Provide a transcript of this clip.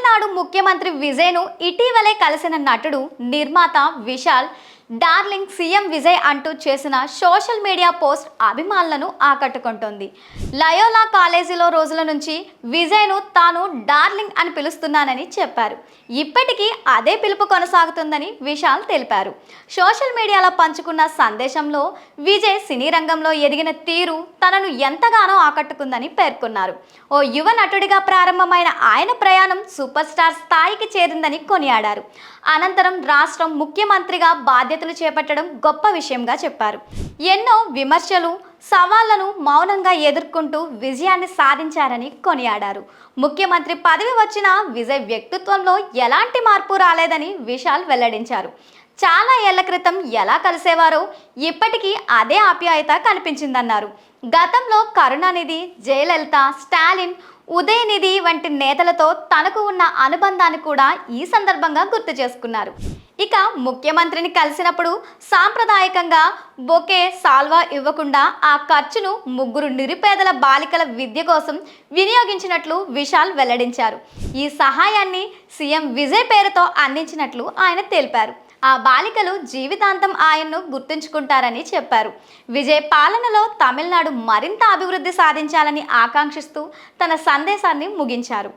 తమిళనాడు ముఖ్యమంత్రి విజయ్ను ఇటీవలే కలిసిన నటుడు నిర్మాత విశాల్ డార్లింగ్ సీఎం విజయ్ అంటూ చేసిన సోషల్ మీడియా పోస్ట్ అభిమానులను ఆకట్టుకుంటోంది. లయోలా కాలేజీలో రోజుల నుంచి విజయ్ను తాను డార్లింగ్ అని పిలుస్తున్నానని చెప్పారు. ఇప్పటికీ అదే పిలుపు కొనసాగుతుందని విశాల్ తెలిపారు. సోషల్ మీడియాలో పంచుకున్న సందేశంలో విజయ్ సినీ రంగంలో ఎదిగిన తీరు తనను ఎంతగానో ఆకట్టుకుందని పేర్కొన్నారు. ఓ యువ నటుడిగా ప్రారంభమైన ఆయన ప్రయాణం సూపర్ స్టార్ స్థాయికి చేరిందని కొనియాడారు. అనంతరం రాష్ట్రం ముఖ్యమంత్రిగా బాధ్యతలు చేపట్టడం గొప్ప విషయంగా చెప్పారు. ఎన్నో విమర్శలు, సవాళ్లను మౌనంగా ఎదుర్కొంటూ విజయాన్ని సాధించారని కొనియాడారు. ముఖ్యమంత్రి పదవి వచ్చిన విజయ్ వ్యక్తిత్వంలో ఎలాంటి మార్పు రాలేదని విశాల్ వెల్లడించారు. చాలా ఏళ్ల క్రితం ఎలా కలిసేవారో ఇప్పటికీ అదే ఆప్యాయత కనిపించిందన్నారు. గతంలో కరుణానిధి, జయలలిత, స్టాలిన్, ఉదయనిధి వంటి నేతలతో తనకు ఉన్న అనుబంధాన్ని కూడా ఈ సందర్భంగా గుర్తు చేసుకున్నారు. ఇక ముఖ్యమంత్రిని కలిసినప్పుడు సాంప్రదాయకంగా బొకే, సాల్వా ఇవ్వకుండా ఆ ఖర్చును ముగ్గురు నిరుపేదల బాలికల విద్య కోసం వినియోగించినట్లు విశాల్ వెల్లడించారు. ఈ సహాయాన్ని సీఎం విజయ్ పేరుతో అందించినట్లు ఆయన తెలిపారు. ఆ బాలికలు జీవితాంతం ఆయన్ను గుర్తుంచుకుంటారని చెప్పారు. విజయ్ పాలనలో తమిళనాడు మరింత అభివృద్ధి సాధించాలని ఆకాంక్షిస్తూ తన సందేశాన్ని ముగించారు.